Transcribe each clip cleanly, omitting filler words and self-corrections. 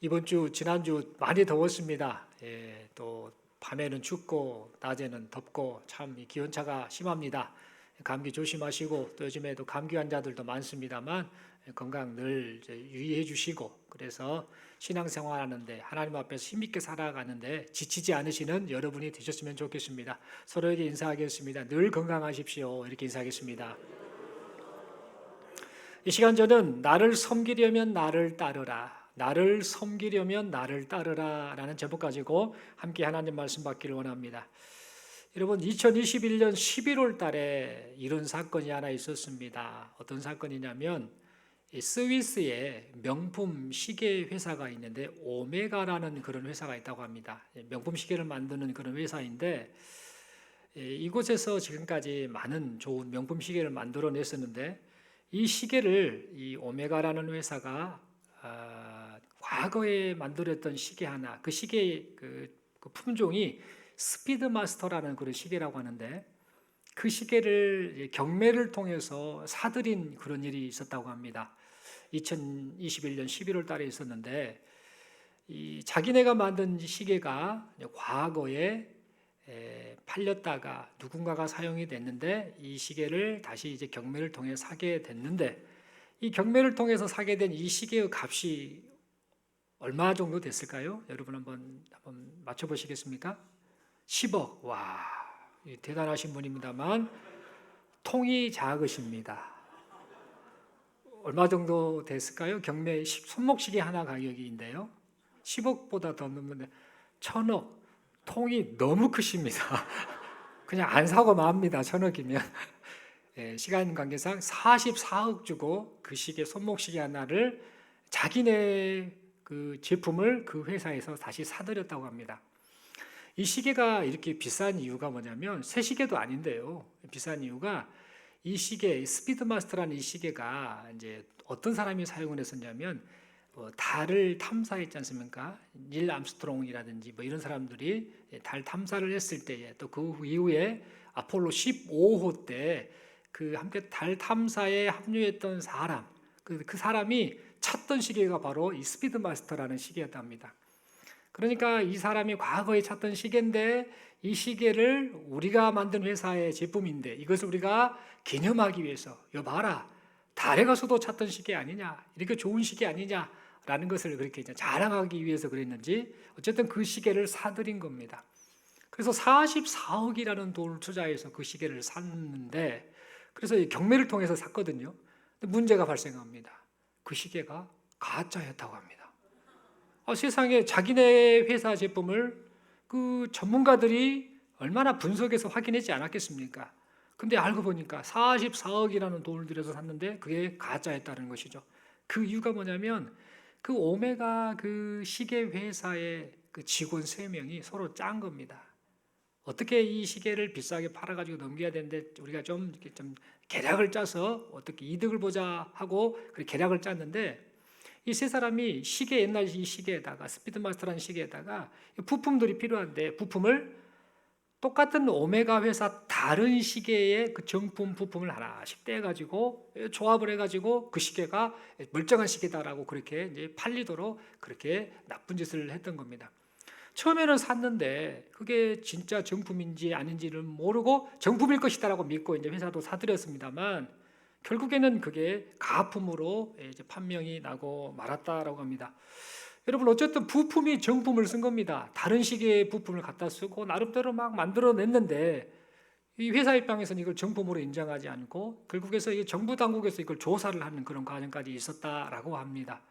이번 주, 지난주 많이 더웠습니다. 또 밤에는 춥고 낮에는 덥고 참 이 기온차가 심합니다. 감기 조심하시고 또 요즘에도 감기 환자들도 많습니다만 건강 늘 이제 유의해 주시고, 그래서 신앙생활 하는데 하나님 앞에서 힘있게 살아가는데 지치지 않으시는 여러분이 되셨으면 좋겠습니다. 서로에게 인사하겠습니다. 늘 건강하십시오. 이렇게 인사하겠습니다. 이 시간 저는 나를 섬기려면 나를 따르라, 나를 섬기려면 나를 따르라 라는 제목 가지고 함께 하나님 말씀 받기를 원합니다. 여러분, 2021년 11월 달에 이런 사건이 하나 있었습니다. 어떤 사건이냐면 이 스위스에 명품 시계 회사가 있는데 오메가라는 그런 회사가 있다고 합니다. 명품 시계를 만드는 그런 회사인데 이곳에서 지금까지 많은 좋은 명품 시계를 만들어냈었는데, 이 시계를 이 오메가라는 회사가 과거에 만들었던 시계 하나, 그 시계의 그 품종이 스피드마스터라는 그런 시계라고 하는데, 그 시계를 경매를 통해서 사들인 그런 일이 있었다고 합니다. 2021년 11월 달에 있었는데, 이 자기네가 만든 시계가 과거에 팔렸다가 누군가가 사용이 됐는데, 이 시계를 다시 이제 경매를 통해 사게 됐는데, 이 경매를 통해서 사게 된 이 시계의 값이 얼마 정도 됐을까요? 여러분 한번 맞춰보시겠습니까? 10억. 와, 대단하신 분입니다만 통이 작으십니다. 얼마 정도 됐을까요? 경매 손목시계 하나 가격인데요. 10억보다 더 넘는데 1000억. 통이 너무 크십니다. 그냥 안 사고 맙니다. 1000억이면. 시간 관계상 44억 주고 그 시계, 손목시계 하나를 자기네 그 제품을 그 회사에서 다시 사들였다고 합니다. 이 시계가 이렇게 비싼 이유가 뭐냐면, 새 시계도 아닌데요. 비싼 이유가 이 시계, 스피드마스터라는 이 시계가 이제 어떤 사람이 사용을 했었냐면, 달을 탐사했지 않습니까? 닐 암스트롱이라든지 뭐 이런 사람들이 달 탐사를 했을 때에, 또 그 이후에 아폴로 15호 때 그 함께 달 탐사에 합류했던 사람, 그 사람이 찾던 시계가 바로 이 스피드마스터라는 시계였답니다. 그러니까 이 사람이 과거에 찾던 시계인데, 이 시계를 우리가 만든 회사의 제품인데 이것을 우리가 기념하기 위해서, 여봐라, 달에 가서도 찾던 시계 아니냐, 이렇게 좋은 시계 아니냐라는 것을 그렇게 이제 자랑하기 위해서 그랬는지 어쨌든 그 시계를 사들인 겁니다. 그래서 44억이라는 돈을 투자해서 그 시계를 샀는데, 그래서 경매를 통해서 샀거든요. 근데 문제가 발생합니다. 그 시계가 가짜였다고 합니다. 세상에 자기네 회사 제품을 그 전문가들이 얼마나 분석해서 확인하지 않았겠습니까? 근데 알고 보니까 44억이라는 돈을 들여서 샀는데 그게 가짜였다는 것이죠. 그 이유가 뭐냐면, 그 오메가 그 시계 회사의 그 직원 3명이 서로 짠 겁니다. 어떻게 이 시계를 비싸게 팔아가지고 넘겨야 되는데 우리가 좀 계략을 짜서 어떻게 이득을 보자 하고 그 계략을 짰는데, 이 세 사람이 시계, 옛날 이 시계에다가, 스피드마스터라는 시계에다가 부품들이 필요한데 부품을 똑같은 오메가 회사 다른 시계의 그 정품 부품을 하나씩 떼가지고 조합을 해가지고 그 시계가 멀쩡한 시계다라고 그렇게 이제 팔리도록 그렇게 나쁜 짓을 했던 겁니다. 처음에는 샀는데 그게 진짜 정품인지 아닌지를 모르고 정품일 것이다라고 믿고 이제 회사도 사들였습니다만, 결국에는 그게 가품으로 이제 판명이 나고 말았다라고 합니다. 여러분, 어쨌든 부품이 정품을 쓴 겁니다. 다른 시계의 부품을 갖다 쓰고 나름대로 막 만들어냈는데, 이 회사 입장에서는 이걸 정품으로 인정하지 않고 결국에서 이 정부 당국에서 이걸 조사를 하는 그런 과정까지 있었다라고 합니다.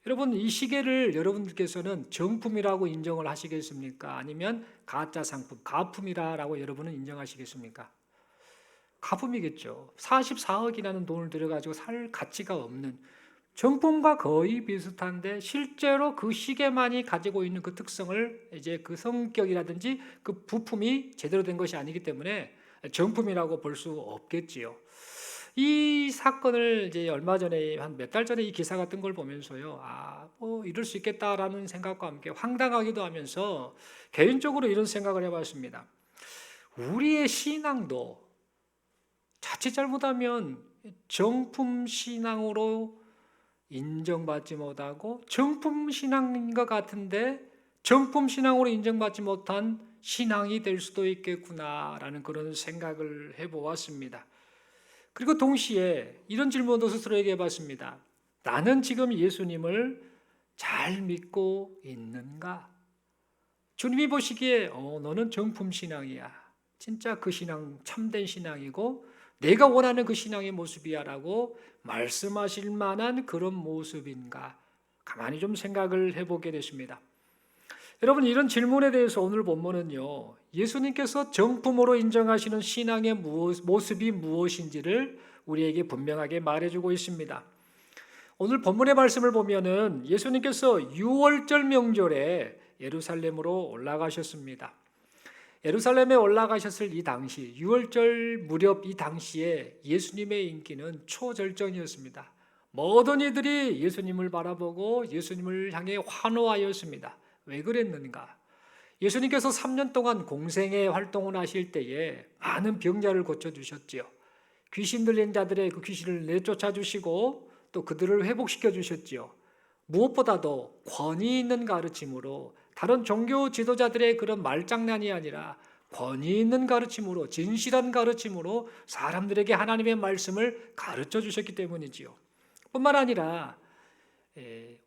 여러분, 이 시계를 여러분들께서는 정품이라고 인정을 하시겠습니까? 아니면 가짜 상품, 가품이라고 여러분은 인정하시겠습니까? 가품이겠죠. 44억이라는 돈을 들여가지고 살 가치가 없는, 정품과 거의 비슷한데 실제로 그 시계만이 가지고 있는 그 특성을, 이제 그 성격이라든지 그 부품이 제대로 된 것이 아니기 때문에 정품이라고 볼 수 없겠지요. 이 사건을 이제 얼마 전에, 한 몇 달 전에 이 기사가 뜬 걸 보면서요, 뭐 이럴 수 있겠다라는 생각과 함께 황당하기도 하면서 개인적으로 이런 생각을 해봤습니다. 우리의 신앙도 자칫 잘못하면 정품 신앙으로 인정받지 못하고 정품 신앙인 것 같은데 정품 신앙으로 인정받지 못한 신앙이 될 수도 있겠구나라는 그런 생각을 해보았습니다. 그리고 동시에 이런 질문도 스스로에게 해봤습니다. 나는 지금 예수님을 잘 믿고 있는가? 주님이 보시기에 너는 정품 신앙이야. 진짜 그 신앙 참된 신앙이고 내가 원하는 그 신앙의 모습이야 라고 말씀하실 만한 그런 모습인가? 가만히 좀 생각을 해보게 됐습니다. 여러분, 이런 질문에 대해서 오늘 본문은요, 예수님께서 정품으로 인정하시는 신앙의 모습이 무엇인지를 우리에게 분명하게 말해주고 있습니다. 오늘 본문의 말씀을 보면은 예수님께서 유월절 명절에 예루살렘으로 올라가셨습니다. 예루살렘에 올라가셨을 이 당시, 유월절 무렵 이 당시에 예수님의 인기는 초절정이었습니다. 모든 이들이 예수님을 바라보고 예수님을 향해 환호하였습니다. 왜 그랬는가? 예수님께서 3년 동안 공생의 활동을 하실 때에 많은 병자를 고쳐주셨지요. 귀신 들린 자들의 그 귀신을 내쫓아 주시고 또 그들을 회복시켜 주셨지요. 무엇보다도 권위 있는 가르침으로 다른 종교 지도자들의 그런 말장난이 아니라 권위 있는 가르침으로 진실한 가르침으로 사람들에게 하나님의 말씀을 가르쳐 주셨기 때문이지요. 뿐만 아니라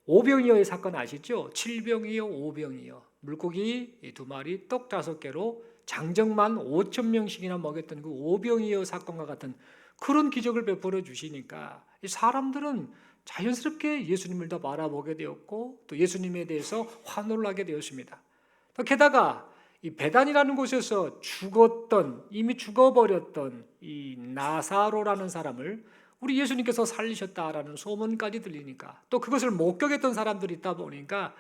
오병이어의 사건 아시죠? 7병이요 5병이요. 물고기 2마리, 떡 5개로 장정만 5천 명씩이나 먹였던 그 오병이어 사건과 같은 그런 기적을 베풀어 주시니까 사람들은 자연스럽게 예수님을 더 바라보게 되었고 또 예수님에 대해서 환호를 하게 되었습니다. 또 게다가 이 베단이라는 곳에서 이미 죽어버렸던 이 나사로라는 사람을 우리 예수님께서 살리셨다라는 소문까지 들리니까 또 그것을 목격했던 사람들이 있다 보니까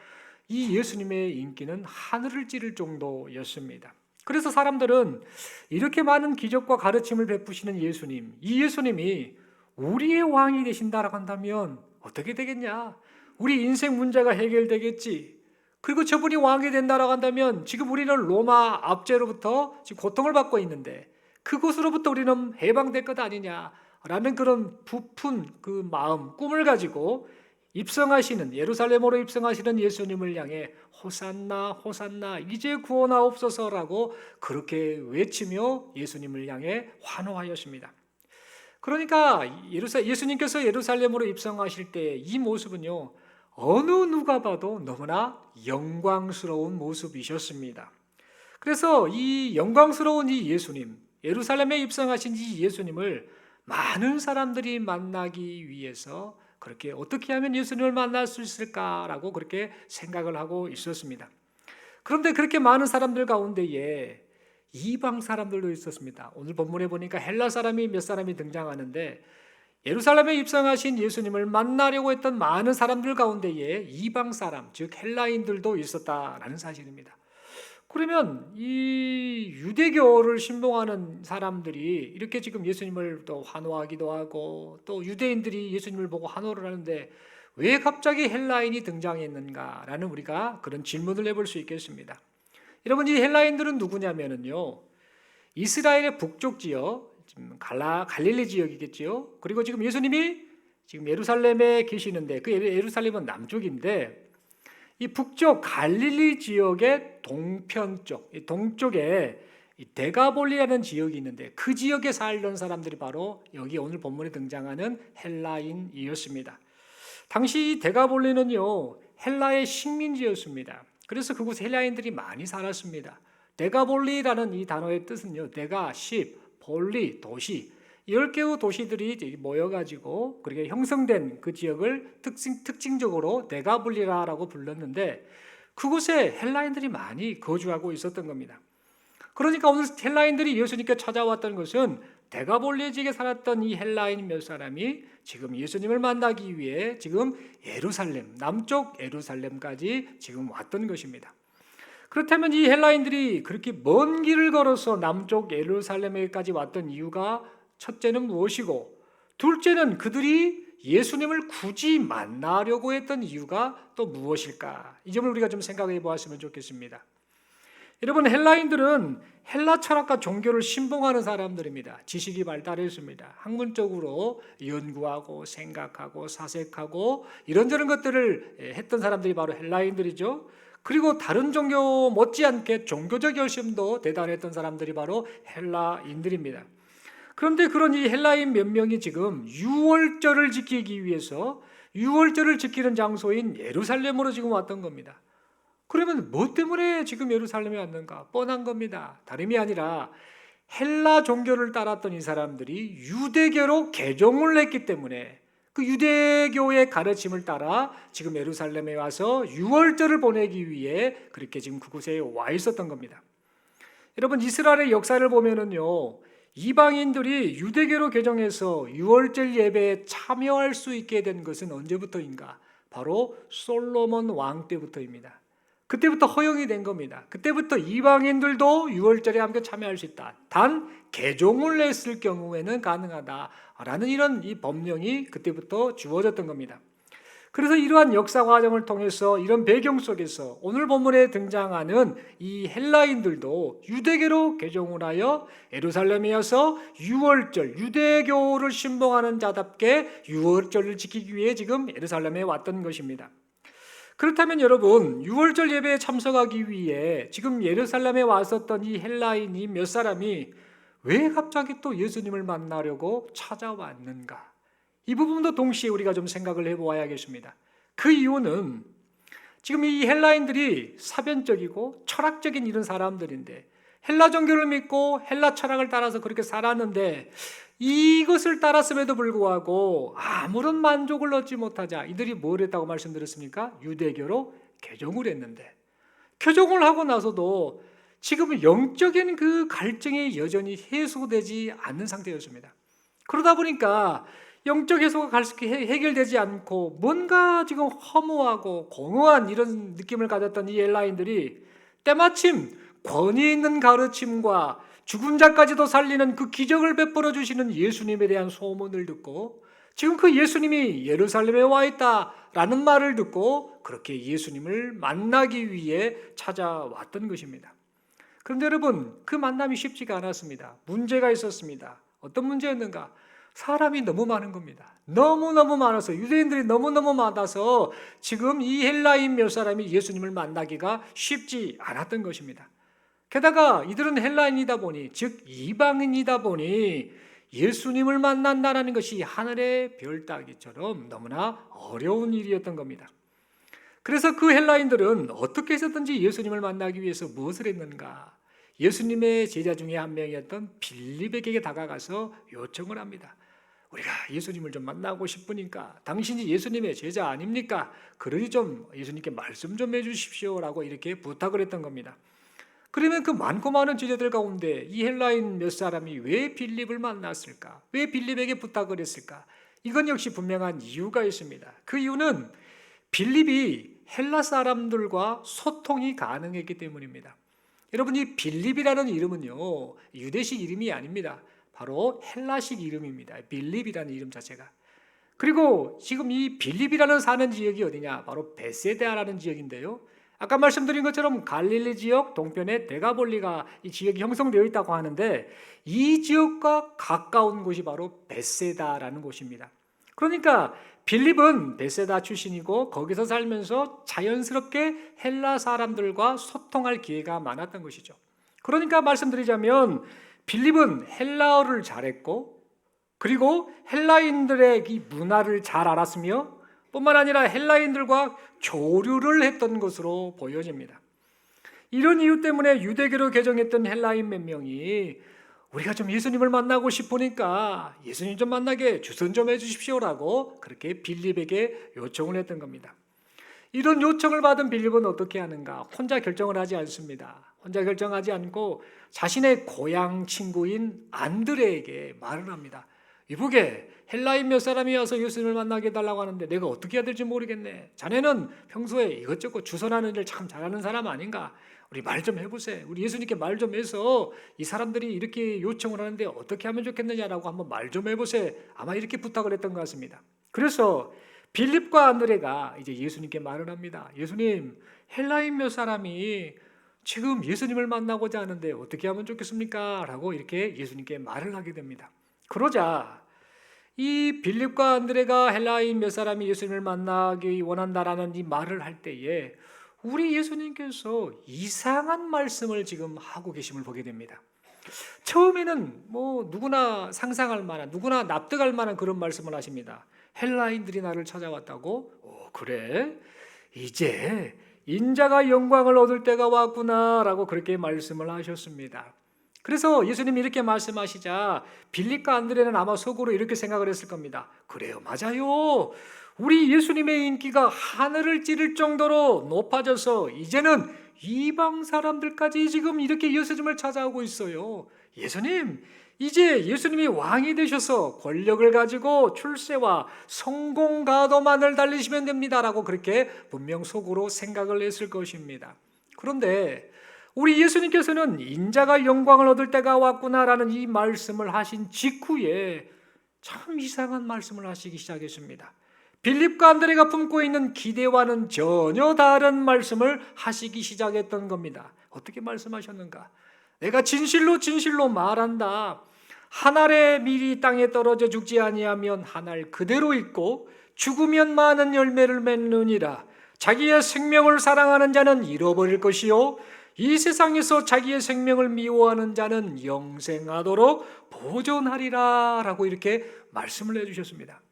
이 예수님의 인기는 하늘을 찌를 정도였습니다. 그래서 사람들은 이렇게 많은 기적과 가르침을 베푸시는 예수님, 이 예수님이 우리의 왕이 되신다라고 한다면 어떻게 되겠냐? 우리 인생 문제가 해결되겠지. 그리고 저분이 왕이 된다라고 한다면 지금 우리는 로마 압제로부터 지금 고통을 받고 있는데 그곳으로부터 우리는 해방될 것 아니냐라는 그런 부푼 그 마음, 꿈을 가지고 예루살렘으로 입성하시는 예수님을 향해 호산나 호산나 이제 구원하옵소서라고 그렇게 외치며 예수님을 향해 환호하였습니다. 그러니까 예수님께서 예루살렘으로 입성하실 때 이 모습은요, 어느 누가 봐도 너무나 영광스러운 모습이셨습니다. 그래서 이 영광스러운 이 예수님, 예루살렘에 입성하신 이 예수님을 많은 사람들이 만나기 위해서 그렇게 어떻게 하면 예수님을 만날 수 있을까라고 그렇게 생각을 하고 있었습니다. 그런데 그렇게 많은 사람들 가운데에 이방 사람들도 있었습니다. 오늘 본문에 보니까 헬라 사람이 몇 사람이 등장하는데 예루살렘에 입성하신 예수님을 만나려고 했던 많은 사람들 가운데에 이방 사람, 즉 헬라인들도 있었다라는 사실입니다. 그러면 이 유대교를 신봉하는 사람들이 이렇게 지금 예수님을 또 환호하기도 하고 또 유대인들이 예수님을 보고 환호를 하는데 왜 갑자기 헬라인이 등장했는가라는 우리가 그런 질문을 해볼 수 있겠습니다. 여러분, 이 헬라인들은 누구냐면요, 이스라엘의 북쪽 지역, 지금 갈릴리 지역이겠지요. 그리고 지금 예수님이 지금 예루살렘에 계시는데 그 예루살렘은 남쪽인데 이 북쪽 갈릴리 지역의 동편쪽, 동쪽에 데가볼리라는 지역이 있는데 그 지역에 살던 사람들이 바로 여기 오늘 본문에 등장하는 헬라인이었습니다. 당시 데가볼리는요, 헬라의 식민지였습니다. 그래서 그곳에 헬라인들이 많이 살았습니다. 데가볼리라는 이 단어의 뜻은요, 데가 10, 볼리 도시, 10개의 도시들이 모여가지고 그렇게 형성된 그 지역을 특징적으로 데가볼리라라고 불렀는데 그곳에 헬라인들이 많이 거주하고 있었던 겁니다. 그러니까 오늘 헬라인들이 예수님께 찾아왔던 것은 데가볼리 지역에 살았던 이 헬라인 몇 사람이 지금 예수님을 만나기 위해 지금 예루살렘, 남쪽 예루살렘까지 지금 왔던 것입니다. 그렇다면 이 헬라인들이 그렇게 먼 길을 걸어서 남쪽 예루살렘에까지 왔던 이유가 첫째는 무엇이고 둘째는 그들이 예수님을 굳이 만나려고 했던 이유가 또 무엇일까? 이 점을 우리가 좀 생각해 보았으면 좋겠습니다. 여러분, 헬라인들은 헬라 철학과 종교를 신봉하는 사람들입니다. 지식이 발달했습니다. 학문적으로 연구하고 생각하고 사색하고 이런저런 것들을 했던 사람들이 바로 헬라인들이죠. 그리고 다른 종교 못지않게 종교적 열심도 대단했던 사람들이 바로 헬라인들입니다. 그런데 그런 이 헬라인 몇 명이 지금 유월절을 지키기 위해서 유월절을 지키는 장소인 예루살렘으로 지금 왔던 겁니다. 그러면 뭐 때문에 지금 예루살렘에 왔는가? 뻔한 겁니다. 다름이 아니라 헬라 종교를 따랐던 이 사람들이 유대교로 개종을 했기 때문에 그 유대교의 가르침을 따라 지금 예루살렘에 와서 유월절을 보내기 위해 그렇게 지금 그곳에 와 있었던 겁니다. 여러분, 이스라엘의 역사를 보면은요, 이방인들이 유대교로 개종해서 유월절 예배에 참여할 수 있게 된 것은 언제부터인가? 바로 솔로몬 왕 때부터입니다. 그때부터 허용이 된 겁니다. 그때부터 이방인들도 유월절에 함께 참여할 수 있다. 단 개종을 했을 경우에는 가능하다라는 이런 이 법령이 그때부터 주어졌던 겁니다. 그래서 이러한 역사 과정을 통해서 이런 배경 속에서 오늘 본문에 등장하는 이 헬라인들도 유대교로 개종을 하여 예루살렘에 와서 유월절, 유대교를 신봉하는 자답게 유월절을 지키기 위해 지금 예루살렘에 왔던 것입니다. 그렇다면 여러분, 유월절 예배에 참석하기 위해 지금 예루살렘에 왔었던 이 헬라인이 몇 사람이 왜 갑자기 또 예수님을 만나려고 찾아왔는가? 이 부분도 동시에 우리가 좀 생각을 해보아야겠습니다. 그 이유는 지금 이 헬라인들이 사변적이고 철학적인 이런 사람들인데 헬라 종교를 믿고 헬라 철학을 따라서 그렇게 살았는데 이것을 따랐음에도 불구하고 아무런 만족을 얻지 못하자 이들이 뭘 했다고 말씀드렸습니까? 유대교로 개종을 했는데 개종을 하고 나서도 지금 영적인 그 갈증이 여전히 해소되지 않는 상태였습니다. 그러다 보니까 영적 해소가 해결되지 않고 뭔가 지금 허무하고 공허한 이런 느낌을 가졌던 이 헬라인들이 때마침 권위 있는 가르침과 죽은 자까지도 살리는 그 기적을 베풀어 주시는 예수님에 대한 소문을 듣고 지금 그 예수님이 예루살렘에 와 있다라는 말을 듣고 그렇게 예수님을 만나기 위해 찾아왔던 것입니다. 그런데 여러분, 그 만남이 쉽지가 않았습니다. 문제가 있었습니다. 어떤 문제였는가? 사람이 너무 많은 겁니다. 너무너무 많아서, 유대인들이 너무너무 많아서 지금 이 헬라인 몇 사람이 예수님을 만나기가 쉽지 않았던 것입니다. 게다가 이들은 헬라인이다 보니, 즉 이방인이다 보니 예수님을 만난다는 것이 하늘의 별 따기처럼 너무나 어려운 일이었던 겁니다. 그래서 그 헬라인들은 어떻게 해서든지 예수님을 만나기 위해서 무엇을 했는가? 예수님의 제자 중에 한 명이었던 빌립에게 다가가서 요청을 합니다. 우리가 예수님을 좀 만나고 싶으니까 당신이 예수님의 제자 아닙니까? 그러니 좀 예수님께 말씀 좀 해주십시오라고 이렇게 부탁을 했던 겁니다. 그러면 그 많고 많은 제자들 가운데 이 헬라인 몇 사람이 왜 빌립을 만났을까? 왜 빌립에게 부탁을 했을까? 이건 역시 분명한 이유가 있습니다. 그 이유는 빌립이 헬라 사람들과 소통이 가능했기 때문입니다. 여러분, 이 빌립이라는 이름은요, 유대식 이름이 아닙니다. 바로 헬라식 이름입니다. 빌립이라는 이름 자체가. 그리고 지금 이 빌립이라는 사는 지역이 어디냐? 바로 베세다라는 지역인데요. 아까 말씀드린 것처럼 갈릴리 지역 동편에 데가볼리가 이 지역이 형성되어 있다고 하는데 이 지역과 가까운 곳이 바로 베세다라는 곳입니다. 그러니까 빌립은 베세다 출신이고 거기서 살면서 자연스럽게 헬라 사람들과 소통할 기회가 많았던 것이죠. 그러니까 말씀드리자면 빌립은 헬라어를 잘했고 그리고 헬라인들의 이 문화를 잘 알았으며 뿐만 아니라 헬라인들과 교류를 했던 것으로 보여집니다. 이런 이유 때문에 유대교로 개종했던 헬라인 몇 명이 우리가 좀 예수님을 만나고 싶으니까 예수님 좀 만나게 주선 좀 해주십시오라고 그렇게 빌립에게 요청을 했던 겁니다. 이런 요청을 받은 빌립은 어떻게 하는가? 혼자 결정을 하지 않습니다. 혼자 결정하지 않고 자신의 고향 친구인 안드레에게 말을 합니다. 이보게, 헬라인 몇 사람이 와서 예수님을 만나게 해달라고 하는데 내가 어떻게 해야 될지 모르겠네. 자네는 평소에 이것저것 주선하는 일 참 잘하는 사람 아닌가? 우리 말 좀 해보세요. 우리 예수님께 말 좀 해서 이 사람들이 이렇게 요청을 하는데 어떻게 하면 좋겠느냐라고 한번 말 좀 해보세요. 아마 이렇게 부탁을 했던 것 같습니다. 그래서 빌립과 안드레가 이제 예수님께 말을 합니다. 예수님, 헬라인 몇 사람이 지금 예수님을 만나고자 하는데 어떻게 하면 좋겠습니까? 라고 이렇게 예수님께 말을 하게 됩니다. 그러자 이 빌립과 안드레가 헬라인 몇 사람이 예수님을 만나기 원한다라는 이 말을 할 때에 우리 예수님께서 이상한 말씀을 지금 하고 계심을 보게 됩니다. 처음에는 뭐 누구나 상상할 만한, 누구나 납득할 만한 그런 말씀을 하십니다. 헬라인들이 나를 찾아왔다고? 그래? 이제 인자가 영광을 얻을 때가 왔구나라고 그렇게 말씀을 하셨습니다. 그래서 예수님이 이렇게 말씀하시자 빌립과 안드레는 아마 속으로 이렇게 생각을 했을 겁니다. 그래요, 맞아요. 우리 예수님의 인기가 하늘을 찌를 정도로 높아져서 이제는 이방 사람들까지 지금 이렇게 예수님을 찾아오고 있어요. 예수님, 이제 예수님이 왕이 되셔서 권력을 가지고 출세와 성공 가도만을 달리시면 됩니다라고 그렇게 분명 속으로 생각을 했을 것입니다. 그런데 우리 예수님께서는 인자가 영광을 얻을 때가 왔구나라는 이 말씀을 하신 직후에 참 이상한 말씀을 하시기 시작했습니다. 빌립과 안드레가 품고 있는 기대와는 전혀 다른 말씀을 하시기 시작했던 겁니다. 어떻게 말씀하셨는가? 내가 진실로 진실로 말한다. 한 알의 밀이 땅에 떨어져 죽지 아니하면 한 알 그대로 있고 죽으면 많은 열매를 맺느니라. 자기의 생명을 사랑하는 자는 잃어버릴 것이요 이 세상에서 자기의 생명을 미워하는 자는 영생하도록 보존하리라 라고 이렇게 말씀을 해주셨습니다.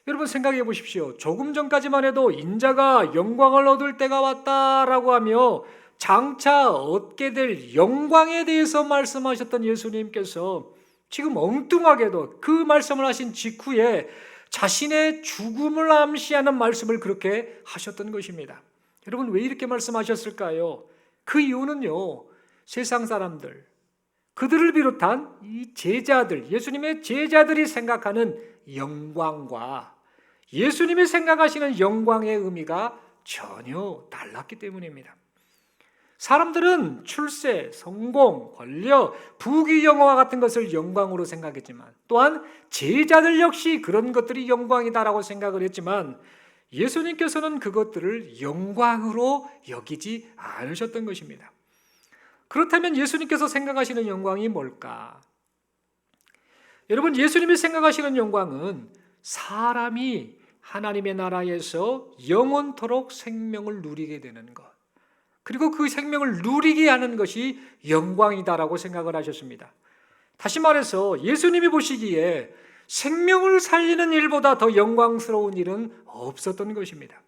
여러분 생각해 보십시오. 조금 전까지만 해도 인자가 영광을 얻을 때가 왔다라고 하며 장차 얻게 될 영광에 대해서 말씀하셨던 예수님께서 지금 엉뚱하게도 그 말씀을 하신 직후에 자신의 죽음을 암시하는 말씀을 그렇게 하셨던 것입니다. 여러분 왜 이렇게 말씀하셨을까요? 그 이유는요, 세상 사람들, 그들을 비롯한 이 제자들, 예수님의 제자들이 생각하는 영광과 예수님이 생각하시는 영광의 의미가 전혀 달랐기 때문입니다. 사람들은 출세, 성공, 권력, 부귀 영화와 같은 것을 영광으로 생각했지만 또한 제자들 역시 그런 것들이 영광이다라고 생각을 했지만 예수님께서는 그것들을 영광으로 여기지 않으셨던 것입니다. 그렇다면 예수님께서 생각하시는 영광이 뭘까? 여러분, 예수님이 생각하시는 영광은 사람이 하나님의 나라에서 영원토록 생명을 누리게 되는 것, 그리고 그 생명을 누리게 하는 것이 영광이다라고 생각을 하셨습니다. 다시 말해서 예수님이 보시기에 생명을 살리는 일보다 더 영광스러운 일은 없었던 것입니다.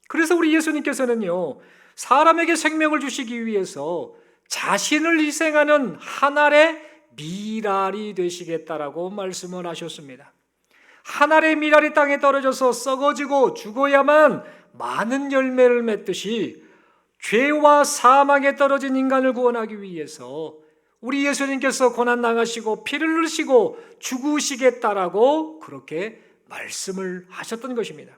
그래서 우리 예수님께서는요, 사람에게 생명을 주시기 위해서 자신을 희생하는 한 알의 밀알이 되시겠다라고 말씀을 하셨습니다. 한 알의 밀알이 땅에 떨어져서 썩어지고 죽어야만 많은 열매를 맺듯이 죄와 사망에 떨어진 인간을 구원하기 위해서 우리 예수님께서 고난당하시고 피를 흘리시고 죽으시겠다라고 그렇게 말씀을 하셨던 것입니다.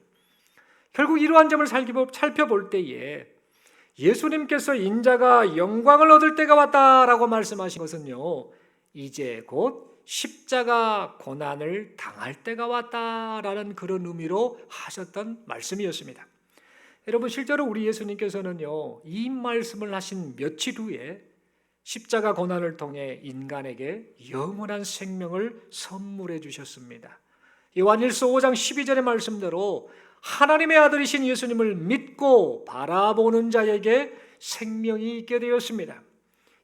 결국 이러한 점을 살펴볼 때에 예수님께서 인자가 영광을 얻을 때가 왔다라고 말씀하신 것은요, 이제 곧 십자가 고난을 당할 때가 왔다라는 그런 의미로 하셨던 말씀이었습니다. 여러분 실제로 우리 예수님께서는요, 이 말씀을 하신 며칠 후에 십자가 고난을 통해 인간에게 영원한 생명을 선물해 주셨습니다. 요한일서 5장 12절의 말씀대로 하나님의 아들이신 예수님을 믿고 바라보는 자에게 생명이 있게 되었습니다.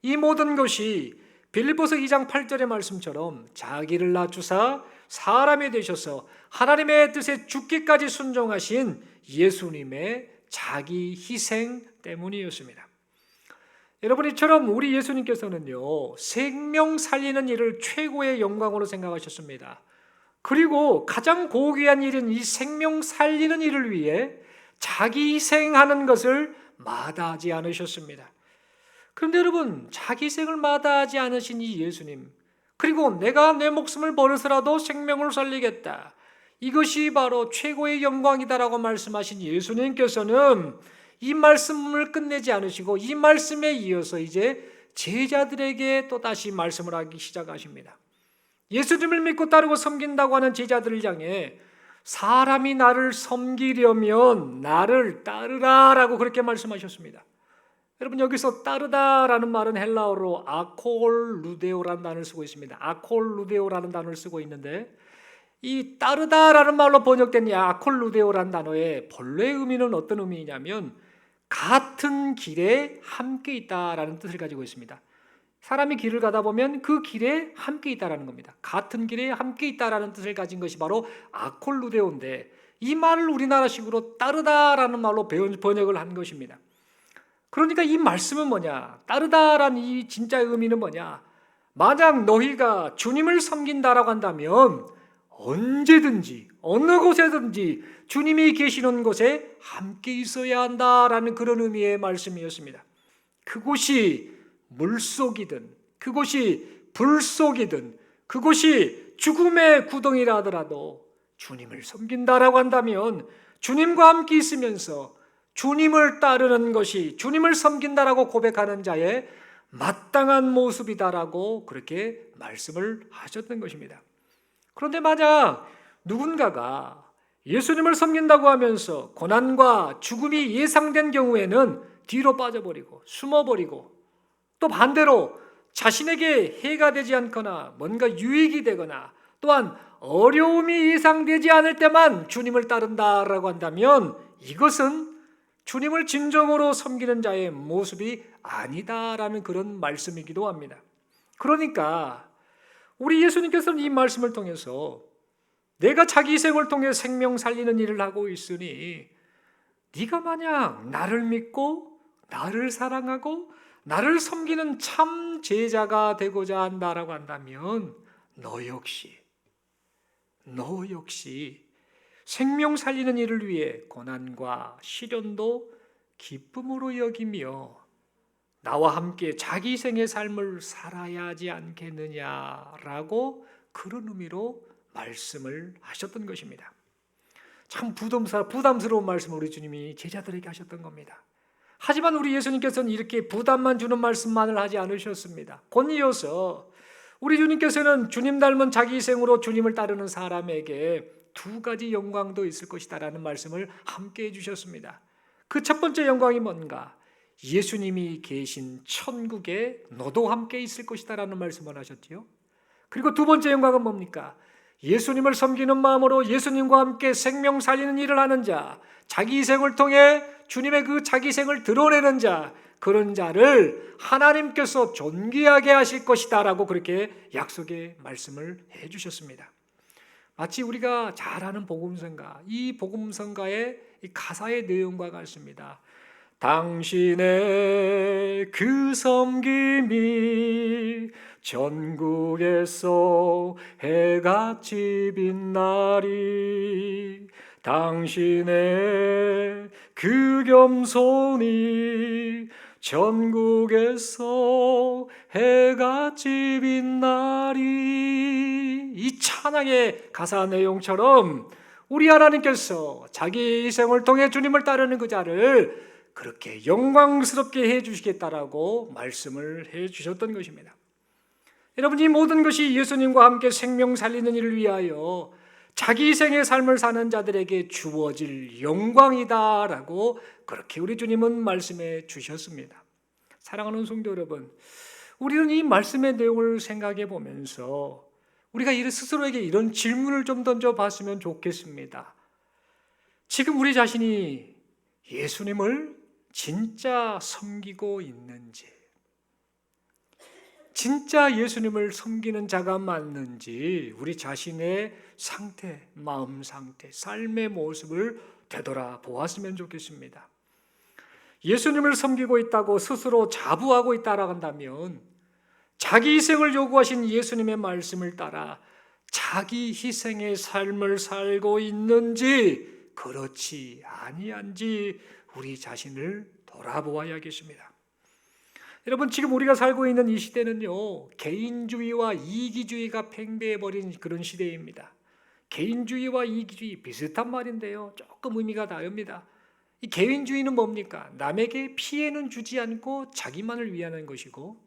이 모든 것이 빌립보서 2장 8절의 말씀처럼 자기를 낮추사 사람이 되셔서 하나님의 뜻에 죽기까지 순종하신 예수님의 자기 희생 때문이었습니다. 여러분 이처럼 우리 예수님께서는요, 생명 살리는 일을 최고의 영광으로 생각하셨습니다. 그리고 가장 고귀한 일인 이 생명 살리는 일을 위해 자기 희생하는 것을 마다하지 않으셨습니다. 그런데 여러분, 자기 희생을 마다하지 않으신 이 예수님, 그리고 내가 내 목숨을 버려서라도 생명을 살리겠다, 이것이 바로 최고의 영광이다라고 말씀하신 예수님께서는 이 말씀을 끝내지 않으시고 이 말씀에 이어서 이제 제자들에게 또다시 말씀을 하기 시작하십니다. 예수님을 믿고 따르고 섬긴다고 하는 제자들을 향해 사람이 나를 섬기려면 나를 따르라 라고 그렇게 말씀하셨습니다. 여러분, 여기서 따르다라는 말은 헬라어로 아콜루데오라는 단어를 쓰고 있습니다. 아콜루데오라는 단어를 쓰고 있는데, 이 따르다라는 말로 번역된 이 아콜루데오라는 단어의 본래 의미는 어떤 의미냐면 같은 길에 함께 있다라는 뜻을 가지고 있습니다. 사람이 길을 가다 보면 그 길에 함께 있다라는 겁니다. 같은 길에 함께 있다라는 뜻을 가진 것이 바로 아콜루데오인데, 이 말을 우리나라식으로 따르다라는 말로 번역을 한 것입니다. 그러니까 이 말씀은 뭐냐? 따르다라는 이 진짜 의미는 뭐냐? 만약 너희가 주님을 섬긴다라고 한다면 언제든지 어느 곳에든지 주님이 계시는 곳에 함께 있어야 한다라는 그런 의미의 말씀이었습니다. 그곳이 물속이든 그곳이 불속이든 그곳이 죽음의 구덩이라 하더라도 주님을 섬긴다라고 한다면 주님과 함께 있으면서 주님을 따르는 것이 주님을 섬긴다라고 고백하는 자의 마땅한 모습이다라고 그렇게 말씀을 하셨던 것입니다. 그런데 만약 누군가가 예수님을 섬긴다고 하면서 고난과 죽음이 예상된 경우에는 뒤로 빠져버리고 숨어버리고, 또 반대로 자신에게 해가 되지 않거나 뭔가 유익이 되거나 또한 어려움이 예상되지 않을 때만 주님을 따른다라고 한다면 이것은 주님을 진정으로 섬기는 자의 모습이 아니다라는 그런 말씀이기도 합니다. 그러니까 우리 예수님께서는 이 말씀을 통해서 내가 자기 희생을 통해 생명 살리는 일을 하고 있으니 네가 만약 나를 믿고 나를 사랑하고 나를 섬기는 참 제자가 되고자 한다라고 한다면 너 역시 생명 살리는 일을 위해 고난과 시련도 기쁨으로 여기며 나와 함께 자기 희생의 삶을 살아야 하지 않겠느냐라고 그런 의미로 말씀을 하셨던 것입니다. 참 부담스러운 말씀을 우리 주님이 제자들에게 하셨던 겁니다. 하지만 우리 예수님께서는 이렇게 부담만 주는 말씀만을 하지 않으셨습니다. 곧 이어서 우리 주님께서는 주님 닮은 자기 희생으로 주님을 따르는 사람에게 두 가지 영광도 있을 것이다라는 말씀을 함께 해주셨습니다. 그 첫 번째 영광이 뭔가? 예수님이 계신 천국에 너도 함께 있을 것이다라는 말씀을 하셨지요. 그리고 두 번째 영광은 뭡니까? 예수님을 섬기는 마음으로 예수님과 함께 생명 살리는 일을 하는 자, 자기 희생을 통해 주님의 그 자기 희생을 드러내는 자, 그런 자를 하나님께서 존귀하게 하실 것이다라고 그렇게 약속의 말씀을 해주셨습니다. 마치 우리가 잘 아는 복음성가, 이 복음성가의 가사의 내용과 같습니다. 당신의 그 섬김이 전국에서 해같이 빛나리, 당신의 그 겸손이 전국에서 해같이 빛나리. 이 찬양의 가사 내용처럼 우리 하나님께서 자기 희생을 통해 주님을 따르는 그 자를 그렇게 영광스럽게 해주시겠다라고 말씀을 해주셨던 것입니다. 여러분, 이 모든 것이 예수님과 함께 생명 살리는 일을 위하여 자기 희생의 삶을 사는 자들에게 주어질 영광이다라고 그렇게 우리 주님은 말씀해 주셨습니다. 사랑하는 성도 여러분, 우리는 이 말씀의 내용을 생각해 보면서 우리가 스스로에게 이런 질문을 좀 던져봤으면 좋겠습니다. 지금 우리 자신이 예수님을 진짜 섬기고 있는지, 진짜 예수님을 섬기는 자가 맞는지 우리 자신의 상태, 마음 상태, 삶의 모습을 되돌아보았으면 좋겠습니다. 예수님을 섬기고 있다고 스스로 자부하고 있다라고 한다면 자기 희생을 요구하신 예수님의 말씀을 따라 자기 희생의 삶을 살고 있는지 그렇지 아니한지 우리 자신을 돌아보아야겠습니다. 여러분, 지금 우리가 살고 있는 이 시대는요, 개인주의와 이기주의가 팽배해버린 그런 시대입니다. 개인주의와 이기주의 비슷한 말인데요, 조금 의미가 다릅니다. 이 개인주의는 뭡니까? 남에게 피해는 주지 않고 자기만을 위하는 것이고,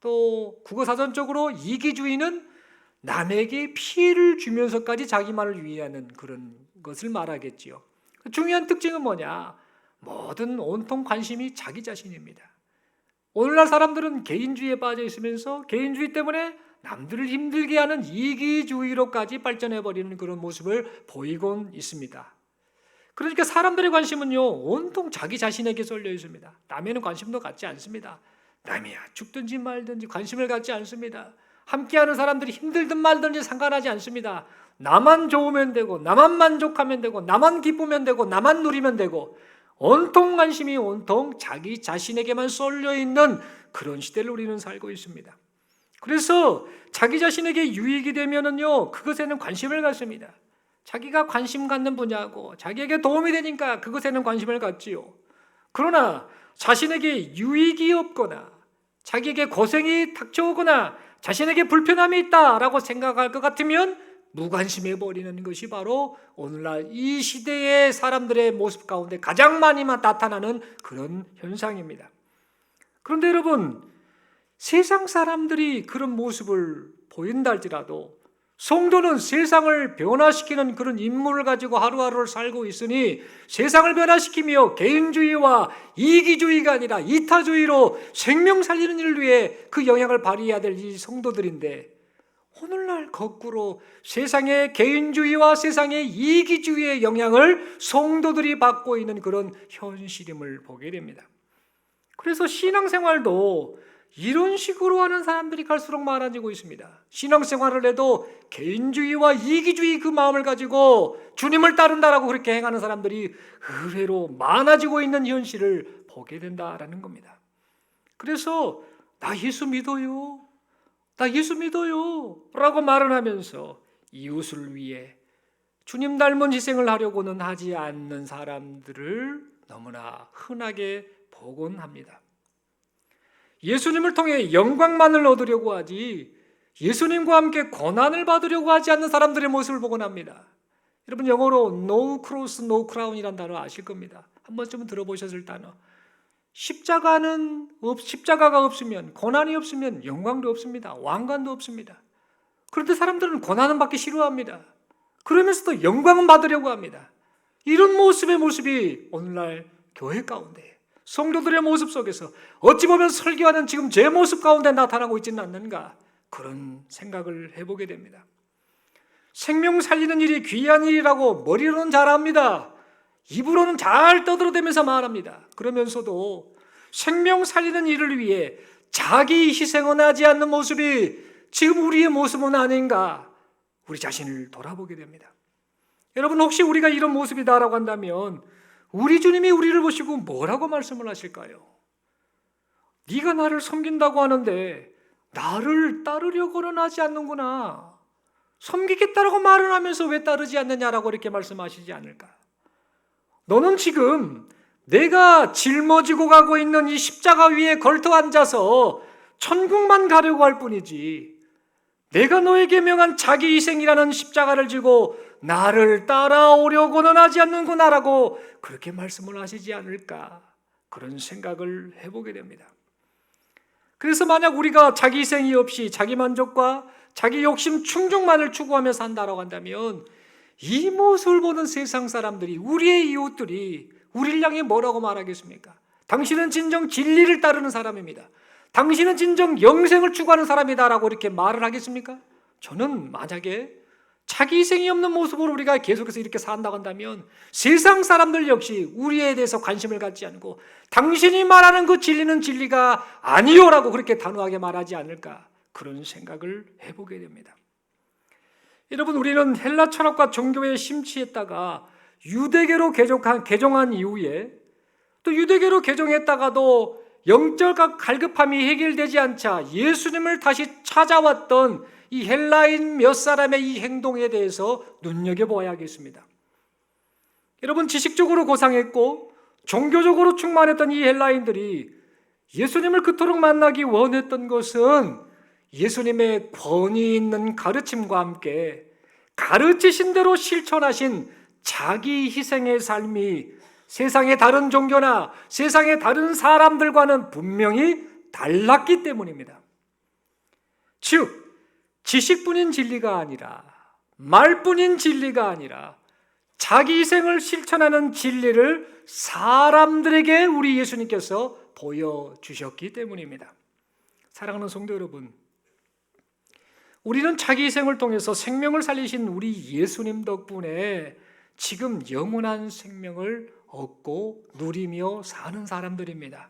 또 국어사전적으로 이기주의는 남에게 피해를 주면서까지 자기만을 위하는 그런 것을 말하겠지요. 중요한 특징은 뭐냐? 모든 온통 관심이 자기 자신입니다. 오늘날 사람들은 개인주의에 빠져 있으면서 개인주의 때문에 남들을 힘들게 하는 이기주의로까지 발전해버리는 그런 모습을 보이곤 있습니다. 그러니까 사람들의 관심은요, 온통 자기 자신에게 쏠려 있습니다. 남에는 관심도 갖지 않습니다. 남이야 죽든지 말든지 관심을 갖지 않습니다. 함께하는 사람들이 힘들든 말든지 상관하지 않습니다. 나만 좋으면 되고, 나만 만족하면 되고, 나만 기쁘면 되고, 나만 누리면 되고, 온통 관심이 온통 자기 자신에게만 쏠려 있는 그런 시대를 우리는 살고 있습니다. 그래서 자기 자신에게 유익이 되면은요, 그것에는 관심을 갖습니다. 자기가 관심 갖는 분야고 자기에게 도움이 되니까 그것에는 관심을 갖지요. 그러나 자신에게 유익이 없거나 자기에게 고생이 닥쳐오거나 자신에게 불편함이 있다라고 생각할 것 같으면 무관심해 버리는 것이 바로 오늘날 이 시대의 사람들의 모습 가운데 가장 많이 나타나는 그런 현상입니다. 그런데 여러분, 세상 사람들이 그런 모습을 보인다 할지라도 성도는 세상을 변화시키는 그런 임무를 가지고 하루하루를 살고 있으니 세상을 변화시키며 개인주의와 이기주의가 아니라 이타주의로 생명 살리는 일을 위해 그 영향을 발휘해야 될 이 성도들인데, 오늘날 거꾸로 세상의 개인주의와 세상의 이기주의의 영향을 성도들이 받고 있는 그런 현실임을 보게 됩니다. 그래서 신앙생활도 이런 식으로 하는 사람들이 갈수록 많아지고 있습니다. 신앙생활을 해도 개인주의와 이기주의 그 마음을 가지고 주님을 따른다라고 그렇게 행하는 사람들이 의외로 많아지고 있는 현실을 보게 된다라는 겁니다. 그래서 나 예수 믿어요, 나 예수 믿어요 라고 말을 하면서 이웃을 위해 주님 닮은 희생을 하려고는 하지 않는 사람들을 너무나 흔하게 보곤 합니다. 예수님을 통해 영광만을 얻으려고 하지 예수님과 함께 고난을 받으려고 하지 않는 사람들의 모습을 보곤 합니다. 여러분, 영어로 no cross, no crown이라는 단어 아실 겁니다. 한 번쯤은 들어보셨을 단어. 십자가가 없으면, 고난이 없으면 영광도 없습니다. 왕관도 없습니다. 그런데 사람들은 고난은 받기 싫어합니다. 그러면서도 영광은 받으려고 합니다. 이런 모습이 오늘날 교회 가운데 성도들의 모습 속에서 어찌 보면 설교하는 지금 제 모습 가운데 나타나고 있지는 않는가, 그런 생각을 해보게 됩니다. 생명 살리는 일이 귀한 일이라고 머리로는 잘 압니다. 입으로는 잘 떠들어대면서 말합니다. 그러면서도 생명 살리는 일을 위해 자기 희생은 하지 않는 모습이 지금 우리의 모습은 아닌가, 우리 자신을 돌아보게 됩니다. 여러분, 혹시 우리가 이런 모습이다라고 한다면 우리 주님이 우리를 보시고 뭐라고 말씀을 하실까요? 네가 나를 섬긴다고 하는데 나를 따르려고는 하지 않는구나. 섬기겠다라고 말을 하면서 왜 따르지 않느냐라고 이렇게 말씀하시지 않을까? 너는 지금 내가 짊어지고 가고 있는 이 십자가 위에 걸터 앉아서 천국만 가려고 할 뿐이지, 내가 너에게 명한 자기 희생이라는 십자가를 지고 나를 따라오려고는 하지 않는구나라고 그렇게 말씀을 하시지 않을까, 그런 생각을 해보게 됩니다. 그래서 만약 우리가 자기 희생이 없이 자기 만족과 자기 욕심 충족만을 추구하며 산다라고 한다면 이 모습을 보는 세상 사람들이, 우리의 이웃들이 우리를 향해 뭐라고 말하겠습니까? 당신은 진정 진리를 따르는 사람입니다. 당신은 진정 영생을 추구하는 사람이다라고 이렇게 말을 하겠습니까? 저는 만약에 자기 희생이 없는 모습으로 우리가 계속해서 이렇게 산다고 한다면 세상 사람들 역시 우리에 대해서 관심을 갖지 않고 당신이 말하는 그 진리는 진리가 아니요라고 그렇게 단호하게 말하지 않을까, 그런 생각을 해보게 됩니다. 여러분, 우리는 헬라 철학과 종교에 심취했다가 유대계로 개종한 이후에 또 유대계로 개종했다가도 영적 갈급함이 해결되지 않자 예수님을 다시 찾아왔던 이 헬라인 몇 사람의 이 행동에 대해서 눈여겨보아야겠습니다. 여러분, 지식적으로 고상했고 종교적으로 충만했던 이 헬라인들이 예수님을 그토록 만나기 원했던 것은 예수님의 권위 있는 가르침과 함께 가르치신 대로 실천하신 자기 희생의 삶이 세상의 다른 종교나 세상의 다른 사람들과는 분명히 달랐기 때문입니다. 즉, 지식뿐인 진리가 아니라, 말뿐인 진리가 아니라 자기 희생을 실천하는 진리를 사람들에게 우리 예수님께서 보여주셨기 때문입니다. 사랑하는 성도 여러분, 우리는 자기 희생을 통해서 생명을 살리신 우리 예수님 덕분에 지금 영원한 생명을 얻고 누리며 사는 사람들입니다.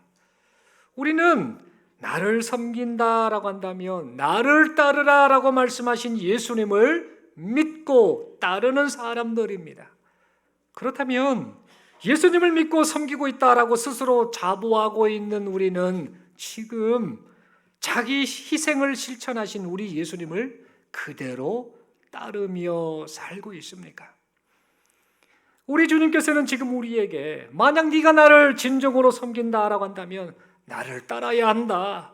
우리는 나를 섬긴다라고 한다면 나를 따르라라고 말씀하신 예수님을 믿고 따르는 사람들입니다. 그렇다면 예수님을 믿고 섬기고 있다라고 스스로 자부하고 있는 우리는 지금 자기 희생을 실천하신 우리 예수님을 그대로 따르며 살고 있습니까? 우리 주님께서는 지금 우리에게 만약 네가 나를 진정으로 섬긴다라고 한다면 나를 따라야 한다.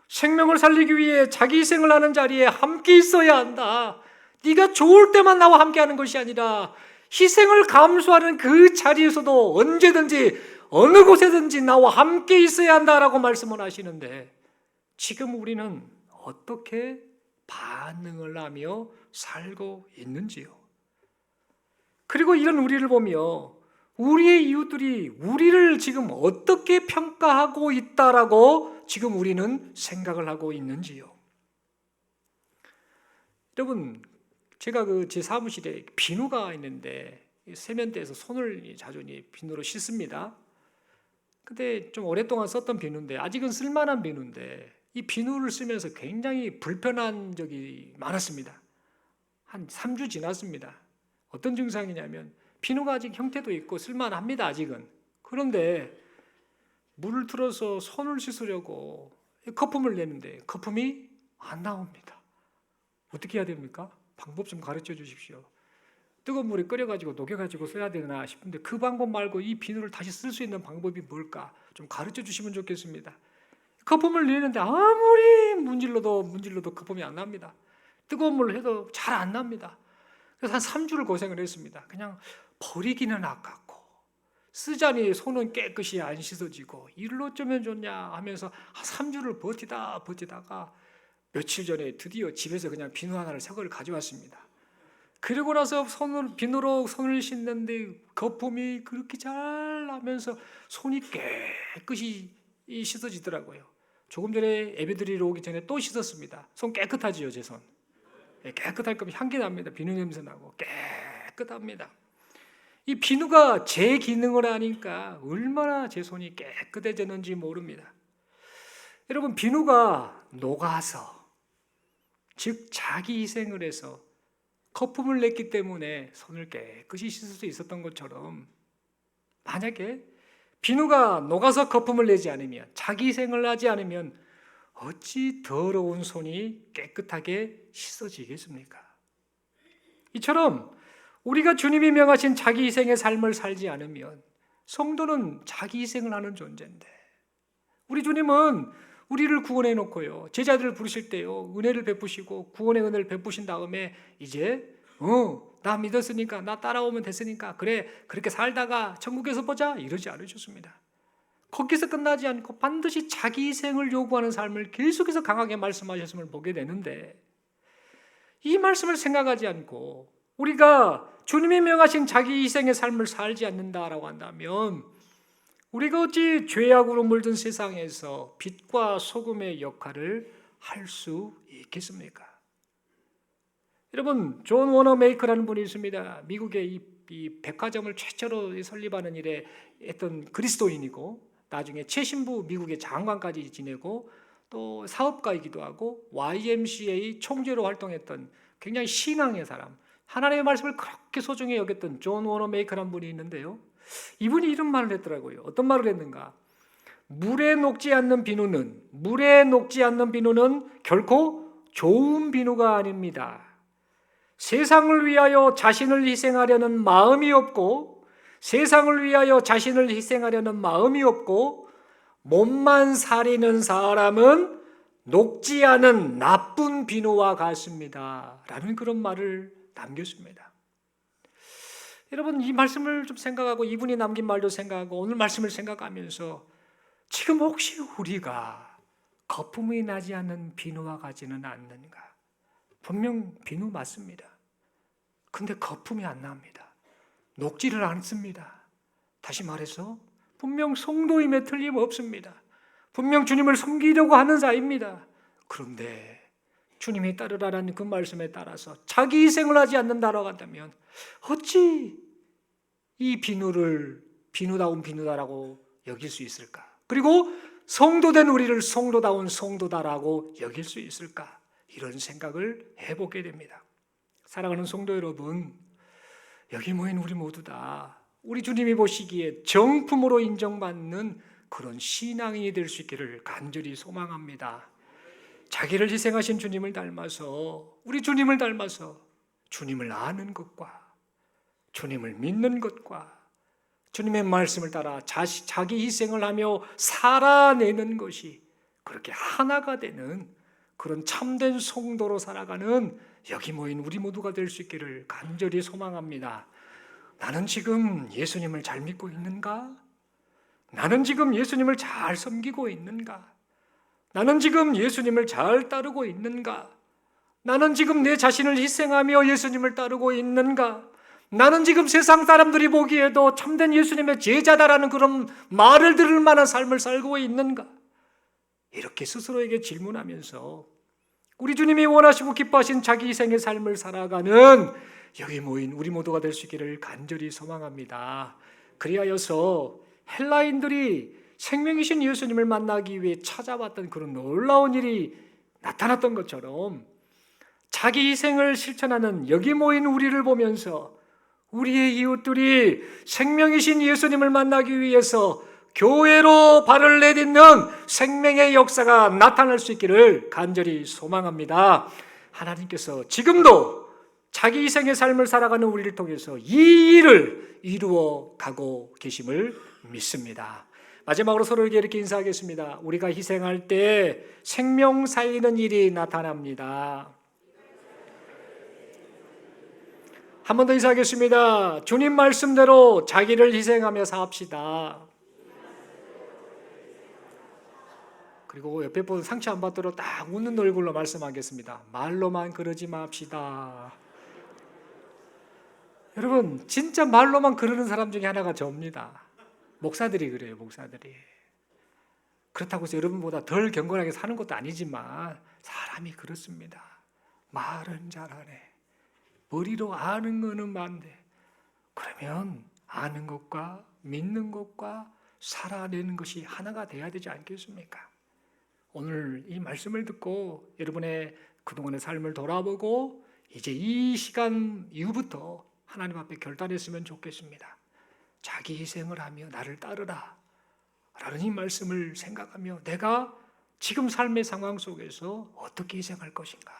생명을 살리기 위해 자기 희생을 하는 자리에 함께 있어야 한다. 네가 좋을 때만 나와 함께 하는 것이 아니라 희생을 감수하는 그 자리에서도 언제든지 어느 곳에든지 나와 함께 있어야 한다라고 말씀을 하시는데 지금 우리는 어떻게 반응을 하며 살고 있는지요? 그리고 이런 우리를 보며 우리의 이웃들이 우리를 지금 어떻게 평가하고 있다라고 지금 우리는 생각을 하고 있는지요? 여러분, 제가 제 사무실에 비누가 있는데 세면대에서 손을 자주 비누로 씻습니다. 근데 좀 오랫동안 썼던 비누인데 아직은 쓸만한 비누인데 이 비누를 쓰면서 굉장히 불편한 적이 많았습니다. 한 3주 지났습니다. 어떤 증상이냐면 비누가 아직 형태도 있고 쓸만합니다. 아직은. 그런데 물을 틀어서 손을 씻으려고 거품을 내는데 거품이 안 나옵니다. 어떻게 해야 됩니까? 방법 좀 가르쳐 주십시오. 뜨거운 물에 끓여가지고 녹여가지고 써야 되나 싶은데 그 방법 말고 이 비누를 다시 쓸 수 있는 방법이 뭘까? 좀 가르쳐 주시면 좋겠습니다. 거품을 내는데 아무리 문질러도 거품이 안 납니다. 뜨거운 물을 해도 잘 안 납니다. 그래서 한 3주를 고생을 했습니다. 그냥 버리기는 아깝고 쓰자니 손은 깨끗이 안 씻어지고 이를 어쩌면 좋냐 하면서 한 3주를 버티다가 며칠 전에 드디어 집에서 그냥 비누 하나를 새 거를 가져왔습니다. 그리고 나서 비누로 손을 씻는데 거품이 그렇게 잘 나면서 손이 깨끗이 씻어지더라고요. 조금 전에 예배드리러 오기 전에 또 씻었습니다. 손 깨끗하지요, 제 손. 깨끗할 거면 향기 납니다. 비누 냄새 나고 깨끗합니다. 이 비누가 제 기능을 하니까 얼마나 제 손이 깨끗해졌는지 모릅니다. 여러분, 비누가 녹아서 즉 자기 희생을 해서 거품을 냈기 때문에 손을 깨끗이 씻을 수 있었던 것처럼 만약에 비누가 녹아서 거품을 내지 않으면 자기 희생을 하지 않으면 어찌 더러운 손이 깨끗하게 씻어지겠습니까? 이처럼 우리가 주님이 명하신 자기 희생의 삶을 살지 않으면 성도는 자기 희생을 하는 존재인데 우리 주님은 우리를 구원해 놓고요. 제자들을 부르실 때요. 은혜를 베푸시고 구원의 은혜를 베푸신 다음에 이제 나 믿었으니까 나 따라오면 됐으니까 그래 그렇게 살다가 천국에서 보자 이러지 않으셨습니다. 거기서 끝나지 않고 반드시 자기 희생을 요구하는 삶을 계속해서 강하게 말씀하셨음을 보게 되는데 이 말씀을 생각하지 않고 우리가 주님이 명하신 자기 희생의 삶을 살지 않는다라고 한다면 우리가 어찌 죄악으로 물든 세상에서 빛과 소금의 역할을 할 수 있겠습니까? 여러분, 존 워너 메이커라는 분이 있습니다. 미국의 이 백화점을 최초로 설립하는 일에 했던 그리스도인이고 나중에 최신부 미국의 장관까지 지내고 또 사업가이기도 하고 YMCA 총재로 활동했던 굉장히 신앙의 사람, 하나님의 말씀을 그렇게 소중히 여겼던 존 워너 메이커라는 분이 있는데요. 이분이 이런 말을 했더라고요. 어떤 말을 했는가? 물에 녹지 않는 비누는 결코 좋은 비누가 아닙니다. 세상을 위하여 자신을 희생하려는 마음이 없고 몸만 사리는 사람은 녹지 않은 나쁜 비누와 같습니다. 라는 그런 말을 남겼습니다. 여러분, 이 말씀을 좀 생각하고 이분이 남긴 말도 생각하고 오늘 말씀을 생각하면서 지금 혹시 우리가 거품이 나지 않는 비누와 같지는 않는가? 분명 비누 맞습니다. 근데 거품이 안 납니다. 녹지를 않습니다. 다시 말해서 분명 성도임에 틀림없습니다. 분명 주님을 섬기려고 하는 자입니다. 그런데 주님이 따르라는 그 말씀에 따라서 자기 희생을 하지 않는다라고 한다면 어찌 이 비누를 비누다운 비누다라고 여길 수 있을까? 그리고 성도된 우리를 성도다운 성도다라고 여길 수 있을까? 이런 생각을 해보게 됩니다. 사랑하는 성도 여러분, 여기 모인 우리 모두 다 우리 주님이 보시기에 정품으로 인정받는 그런 신앙인이 될 수 있기를 간절히 소망합니다. 자기를 희생하신 주님을 닮아서, 우리 주님을 닮아서 주님을 아는 것과 주님을 믿는 것과 주님의 말씀을 따라 자기 희생을 하며 살아내는 것이 그렇게 하나가 되는 그런 참된 성도로 살아가는 여기 모인 우리 모두가 될 수 있기를 간절히 소망합니다. 나는 지금 예수님을 잘 믿고 있는가? 나는 지금 예수님을 잘 섬기고 있는가? 나는 지금 예수님을 잘 따르고 있는가? 나는 지금 내 자신을 희생하며 예수님을 따르고 있는가? 나는 지금 세상 사람들이 보기에도 참된 예수님의 제자다라는 그런 말을 들을 만한 삶을 살고 있는가? 이렇게 스스로에게 질문하면서 우리 주님이 원하시고 기뻐하신 자기 희생의 삶을 살아가는 여기 모인 우리 모두가 될 수 있기를 간절히 소망합니다. 그리하여서 헬라인들이 생명이신 예수님을 만나기 위해 찾아왔던 그런 놀라운 일이 나타났던 것처럼 자기 희생을 실천하는 여기 모인 우리를 보면서 우리의 이웃들이 생명이신 예수님을 만나기 위해서 교회로 발을 내딛는 생명의 역사가 나타날 수 있기를 간절히 소망합니다. 하나님께서 지금도 자기 희생의 삶을 살아가는 우리를 통해서 이 일을 이루어 가고 계심을 믿습니다. 마지막으로 서로에게 이렇게 인사하겠습니다. 우리가 희생할 때 생명 살리는 일이 나타납니다. 한 번 더 인사하겠습니다. 주님 말씀대로 자기를 희생하며 삽시다. 그리고 옆에 분 상처 안 받도록 딱 웃는 얼굴로 말씀하겠습니다. 말로만 그러지 맙시다. 여러분, 진짜 말로만 그러는 사람 중에 하나가 저입니다. 목사들이 그래요, 목사들이. 그렇다고 해서 여러분보다 덜 경건하게 사는 것도 아니지만 사람이 그렇습니다. 말은 잘하네. 머리로 아는 거는 많은데, 그러면 아는 것과 믿는 것과 살아내는 것이 하나가 돼야 되지 않겠습니까? 오늘 이 말씀을 듣고 여러분의 그동안의 삶을 돌아보고 이제 이 시간 이후부터 하나님 앞에 결단했으면 좋겠습니다. 자기 희생을 하며 나를 따르라 라는 이 말씀을 생각하며 내가 지금 삶의 상황 속에서 어떻게 희생할 것인가?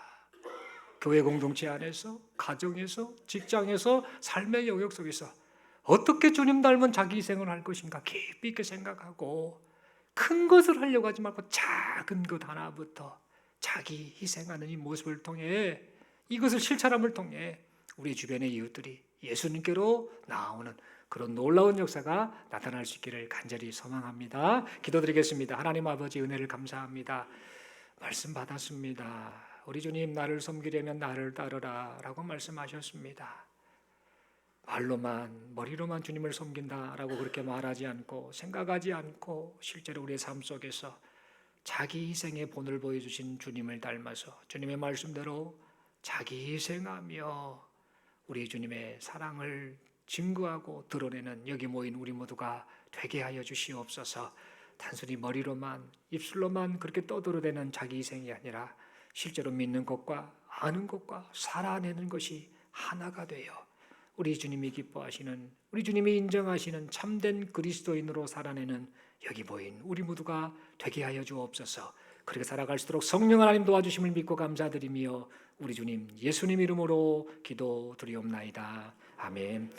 교회 공동체 안에서, 가정에서, 직장에서, 삶의 영역 속에서 어떻게 주님 닮은 자기 희생을 할 것인가 깊이 있게 생각하고 큰 것을 하려고 하지 말고 작은 것 하나부터 자기 희생하는 이 모습을 통해 이것을 실천함을 통해 우리 주변의 이웃들이 예수님께로 나오는 그런 놀라운 역사가 나타날 수 있기를 간절히 소망합니다. 기도드리겠습니다. 하나님 아버지 은혜를 감사합니다. 말씀 받았습니다. 우리 주님 나를 섬기려면 나를 따르라 라고 말씀하셨습니다. 말로만 머리로만 주님을 섬긴다라고 그렇게 말하지 않고 생각하지 않고 실제로 우리의 삶 속에서 자기 희생의 본을 보여주신 주님을 닮아서 주님의 말씀대로 자기 희생하며 우리 주님의 사랑을 증거하고 드러내는 여기 모인 우리 모두가 되게 하여 주시옵소서. 단순히 머리로만 입술로만 그렇게 떠들어대는 자기 희생이 아니라 실제로 믿는 것과 아는 것과 살아내는 것이 하나가 되어 우리 주님이 기뻐하시는, 우리 주님이 인정하시는 참된 그리스도인으로 살아내는 여기 모인 우리 모두가 되게 하여 주옵소서. 그렇게 살아갈수록 성령 하나님 도와주심을 믿고 감사드리며 우리 주님 예수님 이름으로 기도드리옵나이다. 아멘.